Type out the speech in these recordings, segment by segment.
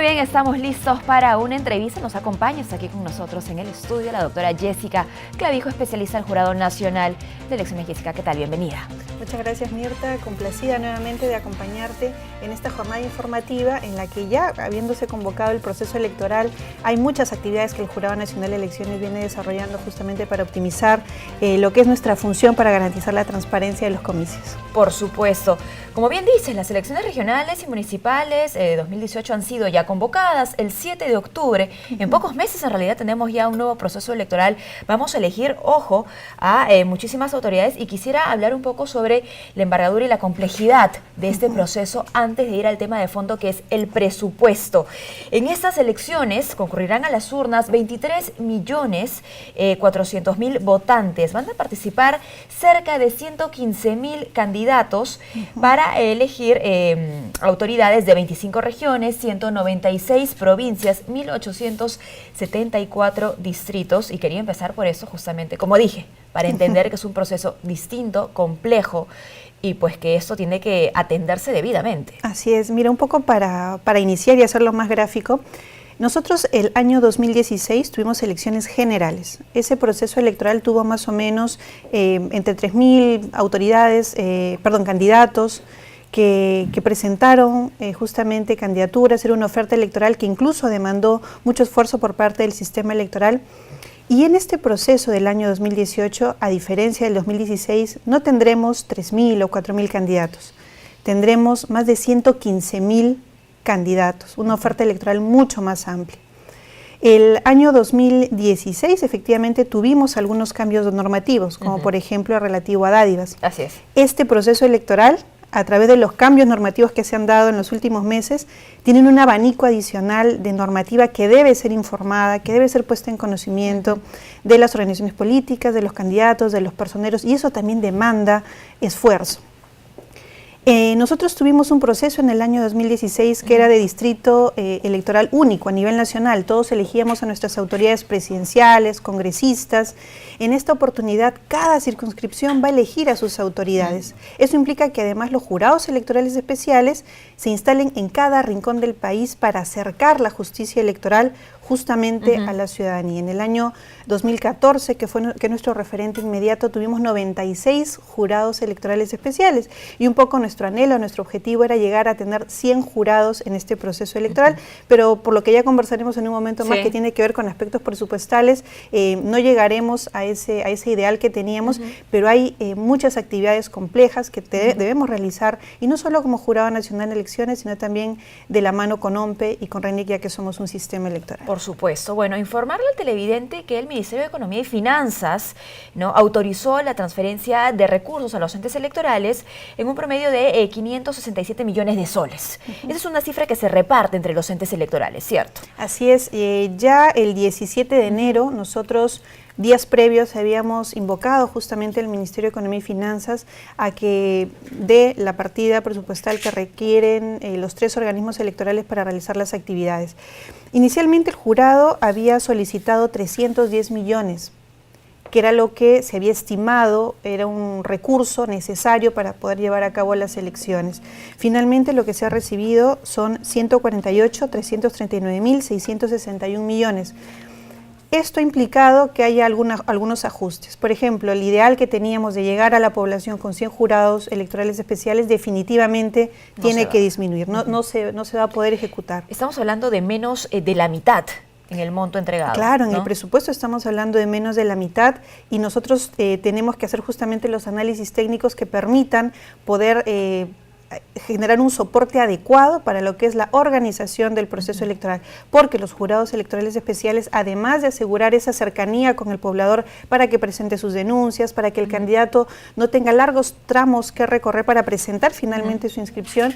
bien, estamos listos para una entrevista. Nos acompaña, está aquí con nosotros en el estudio la doctora Jessica Clavijo, especialista del Jurado Nacional de Elecciones. Jessica, ¿qué tal? Bienvenida. Muchas gracias, Mirta. Complacida nuevamente de acompañarte en esta jornada informativa en la que ya, habiéndose convocado el proceso electoral, hay muchas actividades que el Jurado Nacional de Elecciones viene desarrollando justamente para optimizar lo que es nuestra función para garantizar la transparencia de los comicios. Por supuesto. Como bien dices, las elecciones regionales y municipales 2018 han sido ya convocadas el 7 de octubre. En pocos meses en realidad tenemos ya un nuevo proceso electoral. Vamos a elegir, ojo, a muchísimas autoridades y quisiera hablar un poco sobre la envergadura y la complejidad de este proceso antes de ir al tema de fondo, que es el presupuesto. En estas elecciones concurrirán a las urnas 23.400.000 votantes. Van a participar cerca de 115.000 candidatos para elegir autoridades de 25 regiones, 196 provincias, 1.874 distritos. Y quería empezar por eso justamente, como dije, para entender que es un proceso distinto, complejo, y pues que esto tiene que atenderse debidamente. Así es. Mira, un poco para iniciar y hacerlo más gráfico, nosotros el año 2016 tuvimos elecciones generales. Ese proceso electoral tuvo más o menos entre 3.000 autoridades, candidatos que presentaron justamente candidaturas. Era una oferta electoral que incluso demandó mucho esfuerzo por parte del sistema electoral. Y en este proceso del año 2018, a diferencia del 2016, no tendremos 3.000 o 4.000 candidatos. Tendremos más de 115.000 candidatos, una oferta electoral mucho más amplia. El año 2016 efectivamente tuvimos algunos cambios normativos, como por ejemplo el relativo a dádivas. Así es. Este proceso electoral, a través de los cambios normativos que se han dado en los últimos meses, tienen un abanico adicional de normativa que debe ser informada, que debe ser puesta en conocimiento de las organizaciones políticas, de los candidatos, de los personeros, y eso también demanda esfuerzo. Nosotros tuvimos un proceso en el año 2016 que era de distrito electoral único a nivel nacional. Todos elegíamos a nuestras autoridades presidenciales, congresistas. En esta oportunidad, cada circunscripción va a elegir a sus autoridades. Eso implica que además los jurados electorales especiales se instalen en cada rincón del país para acercar la justicia electoral justamente a la ciudadanía. En el año 2014, que fue nuestro referente inmediato, tuvimos 96 jurados electorales especiales, y un poco nuestro anhelo, nuestro objetivo era llegar a tener 100 jurados en este proceso electoral, pero por lo que ya conversaremos en un momento más, que tiene que ver con aspectos presupuestales, no llegaremos a ese ideal que teníamos, pero hay muchas actividades complejas que debemos realizar, y no solo como Jurado Nacional de Elecciones, sino también de la mano con OMPE y con RENIC, ya que somos un sistema electoral. Por supuesto. Bueno, informarle al televidente que el Ministerio de Economía y Finanzas autorizó la transferencia de recursos a los entes electorales en un promedio de 567 millones de soles. Esa es una cifra que se reparte entre los entes electorales, ¿cierto? Así es. Ya el 17 de enero nosotros, días previos, habíamos invocado justamente al Ministerio de Economía y Finanzas a que dé la partida presupuestal que requieren los 3 organismos electorales para realizar las actividades. Inicialmente el jurado había solicitado 310 millones, que era lo que se había estimado, era un recurso necesario para poder llevar a cabo las elecciones. Finalmente lo que se ha recibido son 148.339.661 millones. Esto ha implicado que haya algunos ajustes. Por ejemplo, el ideal que teníamos de llegar a la población con 100 jurados electorales especiales definitivamente tiene que disminuir, no se va a poder ejecutar. Estamos hablando de menos de la mitad en el monto entregado. Claro, en el presupuesto estamos hablando de menos de la mitad, y nosotros tenemos que hacer justamente los análisis técnicos que permitan poder generar un soporte adecuado para lo que es la organización del proceso electoral, porque los jurados electorales especiales, además de asegurar esa cercanía con el poblador para que presente sus denuncias, para que el candidato no tenga largos tramos que recorrer para presentar finalmente su inscripción,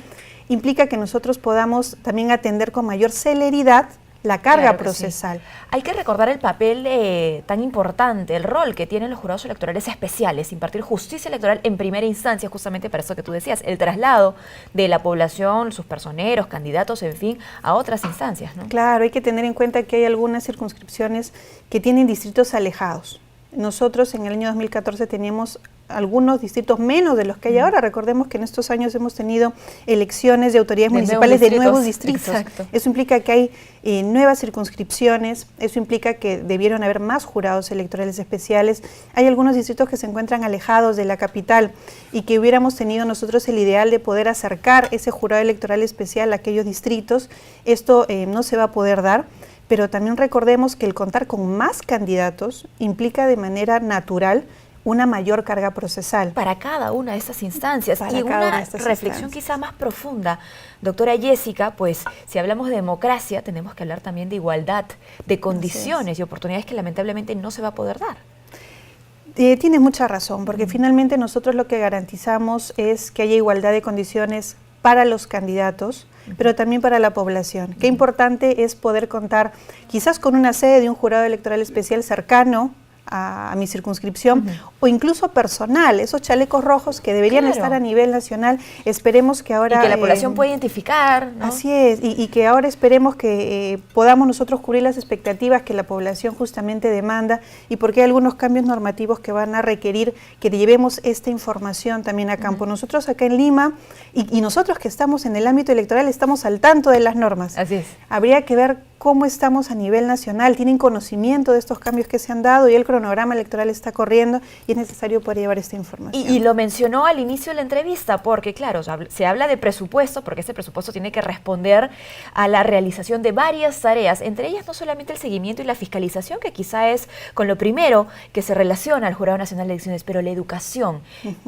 implica que nosotros podamos también atender con mayor celeridad la carga procesal. Sí. Hay que recordar el papel tan importante, el rol que tienen los jurados electorales especiales, impartir justicia electoral en primera instancia, justamente para eso que tú decías, el traslado de la población, sus personeros, candidatos, en fin, a otras instancias, ¿no? Claro, hay que tener en cuenta que hay algunas circunscripciones que tienen distritos alejados. nosotros en el año 2014 teníamos algunos distritos menos de los que hay ahora. Recordemos que en estos años hemos tenido elecciones de autoridades municipales de nuevos distritos. Exacto. Eso implica que hay nuevas circunscripciones, eso implica que debieron haber más jurados electorales especiales. Hay algunos distritos que se encuentran alejados de la capital y que hubiéramos tenido nosotros el ideal de poder acercar ese jurado electoral especial a aquellos distritos. Esto no se va a poder dar. Pero también recordemos que el contar con más candidatos implica de manera natural una mayor carga procesal. Para cada una de estas instancias. Y una reflexión quizá más profunda, doctora Jessica, pues si hablamos de democracia, tenemos que hablar también de igualdad, de condiciones y oportunidades que lamentablemente no se va a poder dar. Tienes mucha razón, porque finalmente nosotros lo que garantizamos es que haya igualdad de condiciones para los candidatos, pero también para la población. Qué importante es poder contar quizás con una sede de un jurado electoral especial cercano a mi circunscripción, o incluso personal, esos chalecos rojos que deberían estar a nivel nacional. Esperemos que ahora... Y que la población pueda identificar, ¿no? Así es, y que ahora esperemos que podamos nosotros cubrir las expectativas que la población justamente demanda, y porque hay algunos cambios normativos que van a requerir que llevemos esta información también a campo. Nosotros acá en Lima, y nosotros que estamos en el ámbito electoral, estamos al tanto de las normas. Así es. Habría que ver cómo estamos a nivel nacional, tienen conocimiento de estos cambios que se han dado y el cronograma electoral está corriendo y es necesario poder llevar esta información. Y lo mencionó al inicio de la entrevista porque, claro, se habla de presupuesto porque este presupuesto tiene que responder a la realización de varias tareas, entre ellas no solamente el seguimiento y la fiscalización, que quizá es con lo primero que se relaciona al Jurado Nacional de Elecciones, pero la educación.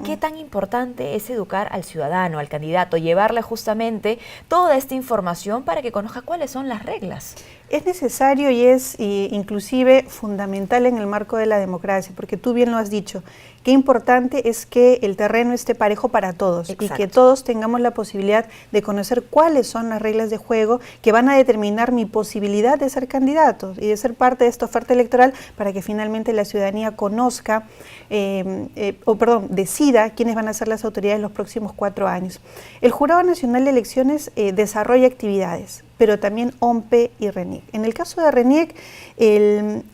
¿Qué tan importante es educar al ciudadano, al candidato, llevarle justamente toda esta información para que conozca cuáles son las reglas? Es necesario y es inclusive fundamental en el marco de la democracia, porque tú bien lo has dicho, qué importante es que el terreno esté parejo para todos. Exacto. Y que todos tengamos la posibilidad de conocer cuáles son las reglas de juego que van a determinar mi posibilidad de ser candidato y de ser parte de esta oferta electoral para que finalmente la ciudadanía conozca, decida quiénes van a ser las autoridades los próximos 4 años. El Jurado Nacional de Elecciones desarrolla actividades, pero también OMPE y RENIEC. En el caso de RENIEC,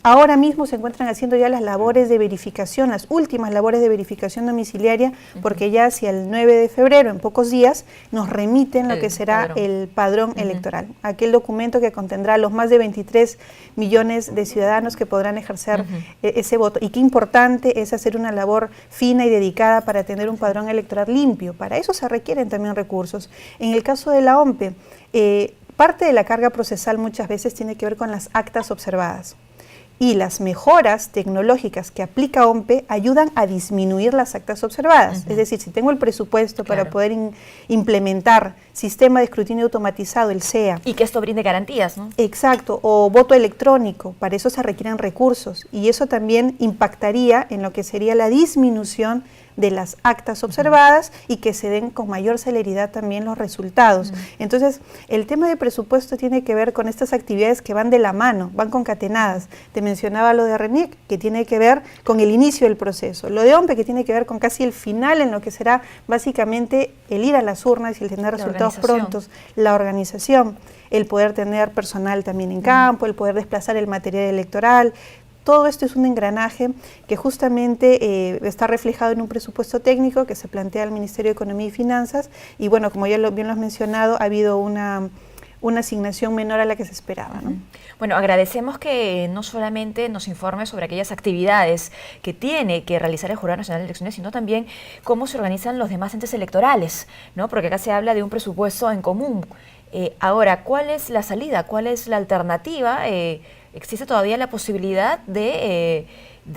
ahora mismo se encuentran haciendo ya las labores de verificación, las últimas labores de verificación domiciliaria, porque ya hacia el 9 de febrero, en pocos días, nos remiten lo que será el padrón electoral, aquel documento que contendrá los más de 23 millones de ciudadanos que podrán ejercer ese voto. Y qué importante es hacer una labor fina y dedicada para tener un padrón electoral limpio. Para eso se requieren también recursos. En el caso de la OMPE, parte de la carga procesal muchas veces tiene que ver con las actas observadas y las mejoras tecnológicas que aplica OMPE ayudan a disminuir las actas observadas. Es decir, si tengo el presupuesto para poder implementar sistema de escrutinio automatizado, el SEA. Y que esto brinde garantías, ¿no? Exacto, o voto electrónico, para eso se requieren recursos y eso también impactaría en lo que sería la disminución de las actas observadas y que se den con mayor celeridad también los resultados. Entonces, el tema de presupuesto tiene que ver con estas actividades que van de la mano, van concatenadas. Te mencionaba lo de RENIEC, que tiene que ver con el inicio del proceso. Lo de OMPE, que tiene que ver con casi el final en lo que será básicamente el ir a las urnas y el tener resultados prontos, la organización, el poder tener personal también en campo, el poder desplazar el material electoral. Todo esto es un engranaje que justamente está reflejado en un presupuesto técnico que se plantea al Ministerio de Economía y Finanzas y bueno, como ya bien lo has mencionado, ha habido una asignación menor a la que se esperaba, ¿no? Bueno, agradecemos que no solamente nos informe sobre aquellas actividades que tiene que realizar el Jurado Nacional de Elecciones, sino también cómo se organizan los demás entes electorales, ¿no? Porque acá se habla de un presupuesto en común. Ahora, ¿cuál es la salida? ¿Cuál es la alternativa? ¿Existe todavía la posibilidad de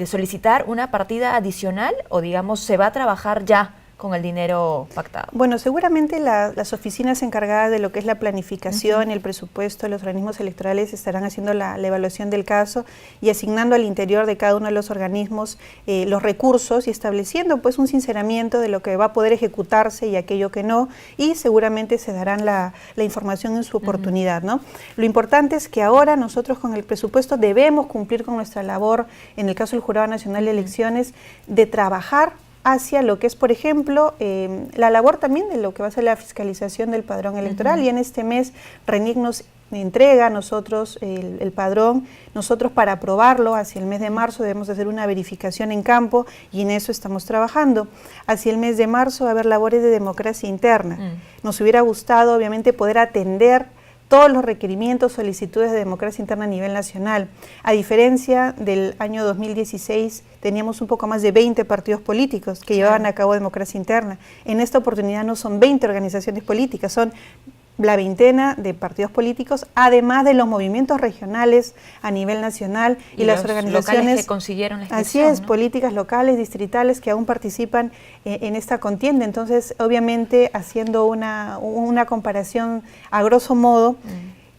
solicitar una partida adicional o, digamos, se va a trabajar ya con el dinero pactado? Bueno, seguramente las oficinas encargadas de lo que es la planificación y el presupuesto de los organismos electorales estarán haciendo la evaluación del caso y asignando al interior de cada uno de los organismos los recursos y estableciendo pues un sinceramiento de lo que va a poder ejecutarse y aquello que no, y seguramente se darán la información en su oportunidad, ¿no? Lo importante es que ahora nosotros con el presupuesto debemos cumplir con nuestra labor, en el caso del Jurado Nacional de Elecciones, de trabajar hacia lo que es, por ejemplo, la labor también de lo que va a ser la fiscalización del padrón electoral. Y en este mes RENIEC nos entrega a nosotros el padrón. Nosotros, para aprobarlo hacia el mes de marzo, debemos hacer una verificación en campo y en eso estamos trabajando. Hacia el mes de marzo va a haber labores de democracia interna. Nos hubiera gustado, obviamente, poder atender todos los requerimientos, solicitudes de democracia interna a nivel nacional. A diferencia del año 2016, teníamos un poco más de 20 partidos políticos que llevaban a cabo democracia interna. En esta oportunidad no son 20 organizaciones políticas, son la veintena de partidos políticos, además de los movimientos regionales a nivel nacional y las organizaciones locales que consiguieron la inscripción, así es, ¿no? políticas locales, distritales que aún participan en esta contienda. Entonces, obviamente, haciendo una comparación a grosso modo,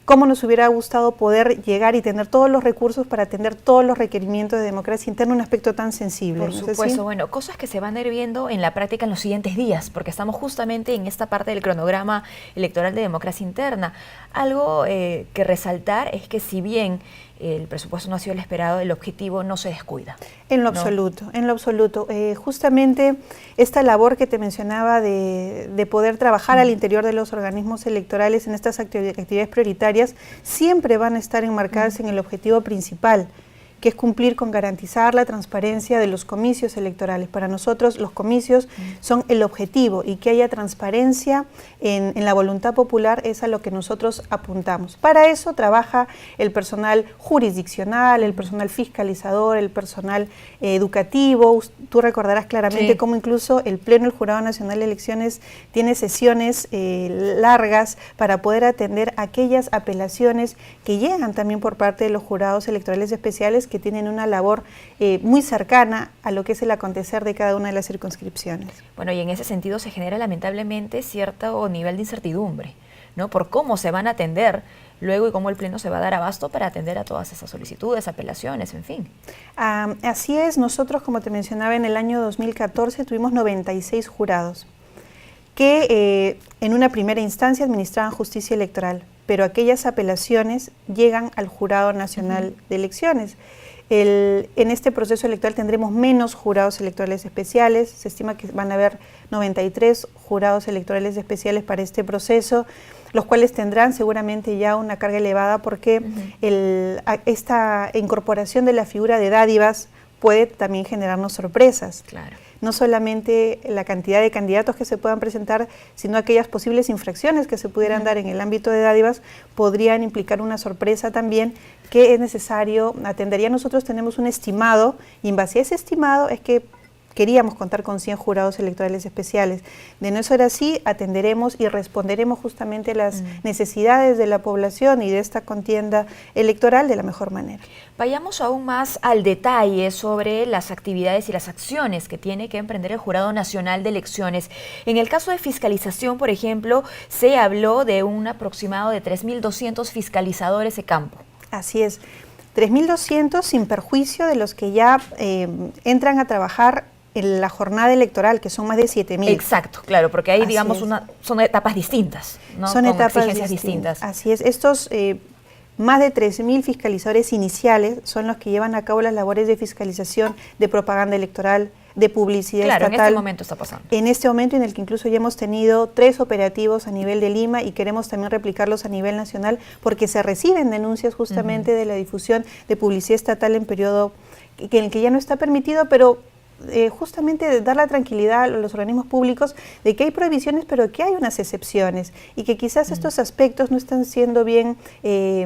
cómo nos hubiera gustado poder llegar y tener todos los recursos para atender todos los requerimientos de democracia interna, un aspecto tan sensible. Por supuesto, bueno, cosas que se van a ir viendo en la práctica en los siguientes días, porque estamos justamente en esta parte del cronograma electoral de democracia interna. Algo que resaltar es que si bien el presupuesto no ha sido el esperado, el objetivo no se descuida. En lo absoluto, en lo absoluto. Justamente esta labor que te mencionaba de poder trabajar al interior de los organismos electorales en estas actividades prioritarias, siempre van a estar enmarcadas en el objetivo principal, que es cumplir con garantizar la transparencia de los comicios electorales. Para nosotros los comicios son el objetivo, y que haya transparencia en la voluntad popular es a lo que nosotros apuntamos. Para eso trabaja el personal jurisdiccional, el personal fiscalizador, el personal educativo. Tú recordarás claramente cómo incluso el Pleno del Jurado Nacional de Elecciones tiene sesiones largas para poder atender aquellas apelaciones que llegan también por parte de los jurados electorales especiales, que tienen una labor muy cercana a lo que es el acontecer de cada una de las circunscripciones. Bueno, y en ese sentido se genera lamentablemente cierto nivel de incertidumbre, ¿no? Por cómo se van a atender luego y cómo el Pleno se va a dar abasto para atender a todas esas solicitudes, apelaciones, en fin. Así es, nosotros, como te mencionaba, en el año 2014 tuvimos 96 jurados que en una primera instancia administraban justicia electoral, pero aquellas apelaciones llegan al Jurado Nacional de Elecciones. En este proceso electoral tendremos menos jurados electorales especiales. Se estima que van a haber 93 jurados electorales especiales para este proceso, los cuales tendrán seguramente ya una carga elevada, porque esta incorporación de la figura de dádivas puede también generarnos sorpresas. Claro. No solamente la cantidad de candidatos que se puedan presentar, sino aquellas posibles infracciones que se pudieran dar en el ámbito de dádivas podrían implicar una sorpresa también que es necesario atender. Ya nosotros tenemos un estimado, y en base a ese estimado es que queríamos contar con 100 jurados electorales especiales. De no ser así, atenderemos y responderemos justamente las necesidades de la población y de esta contienda electoral de la mejor manera. Vayamos aún más al detalle sobre las actividades y las acciones que tiene que emprender el Jurado Nacional de Elecciones. En el caso de fiscalización, por ejemplo, se habló de un aproximado de 3.200 fiscalizadores de campo. Así es, 3.200 sin perjuicio de los que ya entran a trabajar en la jornada electoral, que son más de 7.000. Exacto, claro, porque ahí, Así digamos, es. Son etapas distintas, ¿no? Son con etapas exigencias distintas. Así es, estos más de 13.000 fiscalizadores iniciales son los que llevan a cabo las labores de fiscalización de propaganda electoral, de publicidad estatal. En este momento está pasando. En este momento, en el que incluso ya hemos tenido 3 operativos a nivel de Lima y queremos también replicarlos a nivel nacional, porque se reciben denuncias justamente de la difusión de publicidad estatal en periodo en el que ya no está permitido, pero justamente de dar la tranquilidad a los organismos públicos de que hay prohibiciones, pero que hay unas excepciones, y que quizás estos aspectos no están siendo bien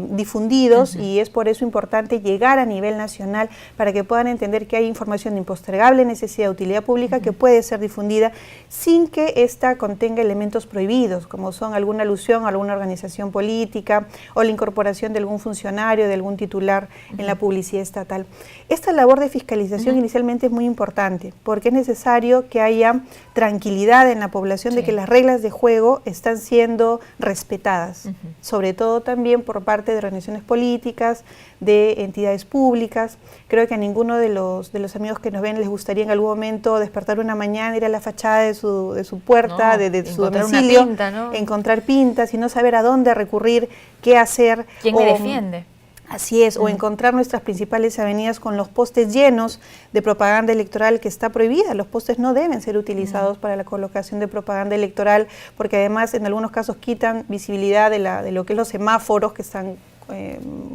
difundidos, y es por eso importante llegar a nivel nacional para que puedan entender que hay información de impostergable necesidad de utilidad pública que puede ser difundida sin que ésta contenga elementos prohibidos, como son alguna alusión a alguna organización política o la incorporación de algún funcionario, de algún titular en la publicidad estatal. Esta labor de fiscalización inicialmente es muy importante, porque es necesario que haya tranquilidad en la población de que las reglas de juego están siendo respetadas, sobre todo también por parte de organizaciones políticas, de entidades públicas. Creo que a ninguno de los amigos que nos ven les gustaría en algún momento despertar una mañana, ir a la fachada de su puerta, de su domicilio, una pinta, ¿no? encontrar pintas y no saber a dónde recurrir, qué hacer. ¿Quién me defiende? Así es, o encontrar nuestras principales avenidas con los postes llenos de propaganda electoral que está prohibida. Los postes no deben ser utilizados para la colocación de propaganda electoral, porque además en algunos casos quitan visibilidad de lo que es los semáforos que están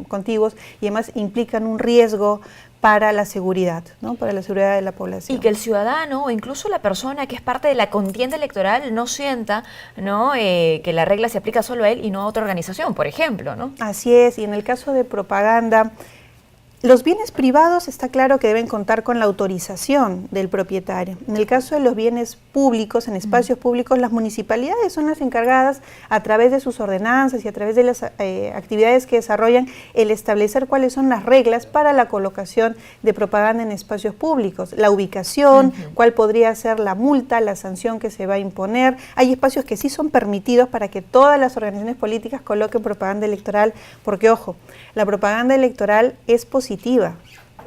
contiguos, y además implican un riesgo para la seguridad, ¿no? Para la seguridad de la población. Y que el ciudadano o incluso la persona que es parte de la contienda electoral no sienta, ¿no? Que la regla se aplica solo a él y no a otra organización, por ejemplo, ¿no? Así es, y en el caso de propaganda, los bienes privados está claro que deben contar con la autorización del propietario. En el caso de los bienes públicos, en espacios públicos, las municipalidades son las encargadas, a través de sus ordenanzas y a través de las actividades que desarrollan, el establecer cuáles son las reglas para la colocación de propaganda en espacios públicos. La ubicación, cuál podría ser la multa, la sanción que se va a imponer. Hay espacios que sí son permitidos para que todas las organizaciones políticas coloquen propaganda electoral, porque, ojo, la propaganda electoral es positiva.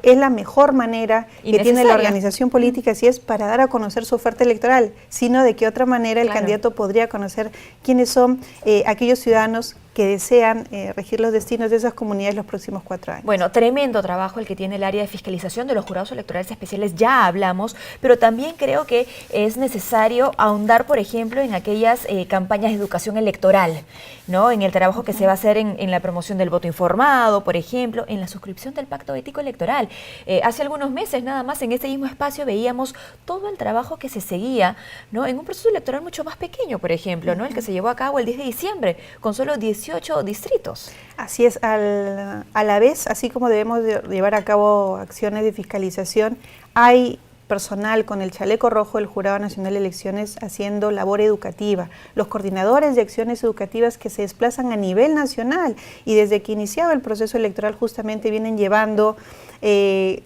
Es la mejor manera que tiene la organización política, si es para dar a conocer su oferta electoral, sino de qué otra manera el candidato podría conocer quiénes son aquellos ciudadanos que desean regir los destinos de esas comunidades los próximos 4 años. Bueno, tremendo trabajo el que tiene el área de fiscalización de los jurados electorales especiales, ya hablamos, pero también creo que es necesario ahondar, por ejemplo, en aquellas campañas de educación electoral, ¿no? En el trabajo que se va a hacer en la promoción del voto informado, por ejemplo, en la suscripción del Pacto Ético Electoral. Hace algunos meses, nada más, en este mismo espacio veíamos todo el trabajo que se seguía, ¿no? En un proceso electoral mucho más pequeño, por ejemplo, ¿no? El que se llevó a cabo el 10 de diciembre, con solo 18 distritos. Así es, a la vez, así como debemos llevar a cabo acciones de fiscalización, hay personal con el chaleco rojo del Jurado Nacional de Elecciones haciendo labor educativa, los coordinadores de acciones educativas que se desplazan a nivel nacional y desde que iniciaba el proceso electoral justamente vienen llevando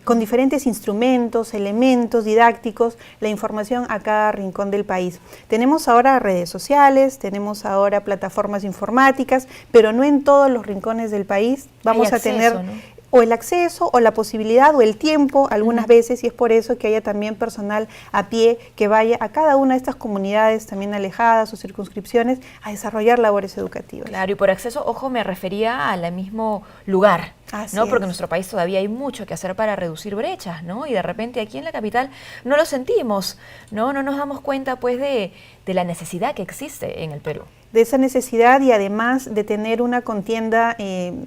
con diferentes instrumentos, elementos didácticos, la información a cada rincón del país. Tenemos ahora redes sociales, tenemos ahora plataformas informáticas, pero no en todos los rincones del país vamos a tener, ¿no?, o el acceso o la posibilidad o el tiempo algunas veces, y es por eso que haya también personal a pie que vaya a cada una de estas comunidades también alejadas o circunscripciones a desarrollar labores educativas. Claro, y por acceso, ojo, me refería al mismo lugar, ¿no? Porque en nuestro país todavía hay mucho que hacer para reducir brechas, ¿no? Y de repente aquí en la capital no lo sentimos, ¿no? No nos damos cuenta, pues, de la necesidad que existe en el Perú. De esa necesidad, y además de tener una contienda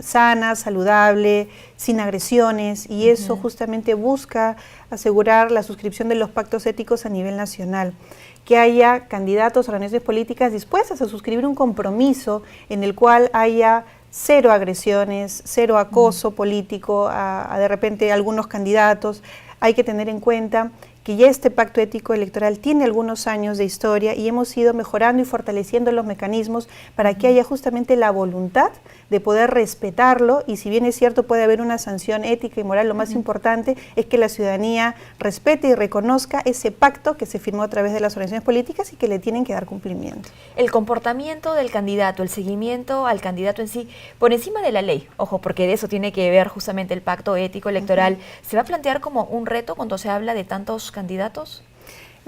sana, saludable, sin agresiones, y eso justamente busca asegurar la suscripción de los pactos éticos a nivel nacional. Que haya candidatos a organizaciones políticas dispuestas a suscribir un compromiso en el cual haya cero agresiones, cero acoso político a de repente algunos candidatos. Hay que tener en cuenta que ya este pacto ético electoral tiene algunos años de historia y hemos ido mejorando y fortaleciendo los mecanismos para que haya justamente la voluntad de poder respetarlo, y si bien es cierto puede haber una sanción ética y moral, lo más importante es que la ciudadanía respete y reconozca ese pacto que se firmó a través de las organizaciones políticas y que le tienen que dar cumplimiento. El comportamiento del candidato, el seguimiento al candidato en sí, por encima de la ley, ojo, porque de eso tiene que ver justamente el pacto ético electoral, ¿se va a plantear como un reto cuando se habla de tantos candidatos?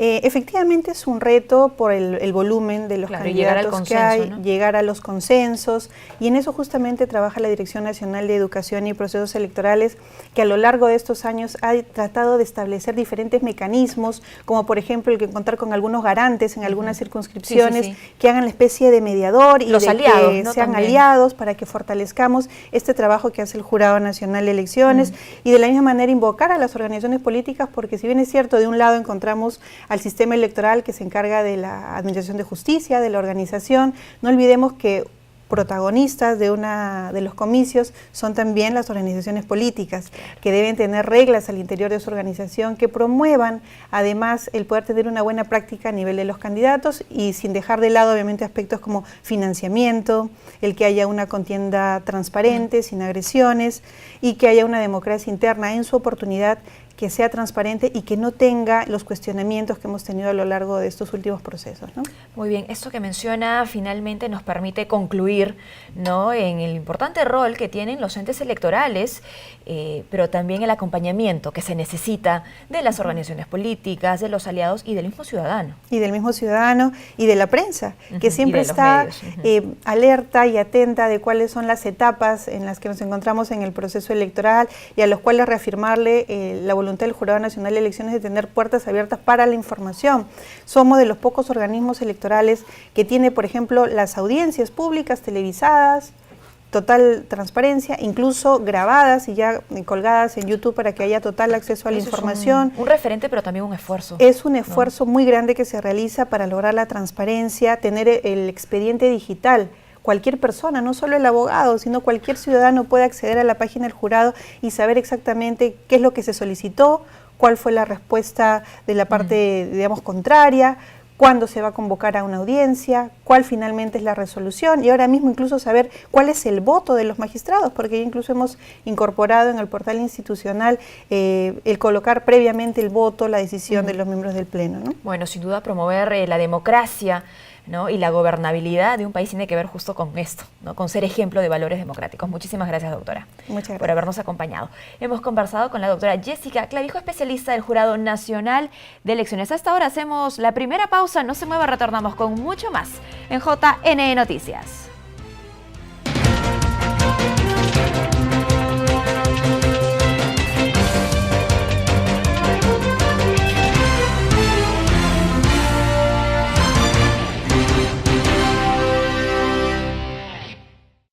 Efectivamente es un reto por el volumen de los candidatos que hay, ¿no?, llegar a los consensos, y en eso justamente trabaja la Dirección Nacional de Educación y Procesos Electorales, que a lo largo de estos años ha tratado de establecer diferentes mecanismos, como por ejemplo el que contar con algunos garantes en algunas circunscripciones que hagan la especie de mediador y los aliados, que sean aliados para que fortalezcamos este trabajo que hace el Jurado Nacional de Elecciones, y de la misma manera invocar a las organizaciones políticas, porque si bien es cierto, de un lado encontramos al sistema electoral que se encarga de la administración de justicia, de la organización, no olvidemos que protagonistas de los comicios son también las organizaciones políticas, que deben tener reglas al interior de su organización que promuevan además el poder tener una buena práctica a nivel de los candidatos, y sin dejar de lado obviamente aspectos como financiamiento, el que haya una contienda transparente, sin agresiones, y que haya una democracia interna en su oportunidad, que sea transparente y que no tenga los cuestionamientos que hemos tenido a lo largo de estos últimos procesos, ¿no? Muy bien, esto que menciona finalmente nos permite concluir, ¿no?, en el importante rol que tienen los entes electorales, pero también el acompañamiento que se necesita de las organizaciones políticas, de los aliados y del mismo ciudadano. Y del mismo ciudadano y de la prensa, que siempre está medios. alerta y atenta de cuáles son las etapas en las que nos encontramos en el proceso electoral y a los cuales reafirmarle la voluntad del Jurado Nacional de Elecciones de tener puertas abiertas para la información. Somos de los pocos organismos electorales que tiene, por ejemplo, las audiencias públicas televisadas, total transparencia, incluso grabadas y ya colgadas en YouTube para que haya total acceso a la información. Es un referente, pero también un esfuerzo. Es un esfuerzo muy grande que se realiza para lograr la transparencia, tener el expediente digital. Cualquier persona, no solo el abogado, sino cualquier ciudadano puede acceder a la página del jurado y saber exactamente qué es lo que se solicitó, cuál fue la respuesta de la parte, digamos, contraria, cuándo se va a convocar a una audiencia, cuál finalmente es la resolución y ahora mismo incluso saber cuál es el voto de los magistrados, porque ya incluso hemos incorporado en el portal institucional el colocar previamente el voto, la decisión de los miembros del Pleno, ¿no? Bueno, sin duda promover la democracia, ¿no?, y la gobernabilidad de un país tiene que ver justo con esto, ¿no?, con ser ejemplo de valores democráticos. Muchísimas gracias, doctora, por habernos acompañado. Hemos conversado con la doctora Jessica Clavijo, especialista del Jurado Nacional de Elecciones. Hasta ahora hacemos la primera pausa, no se mueva, retornamos con mucho más en JNE Noticias.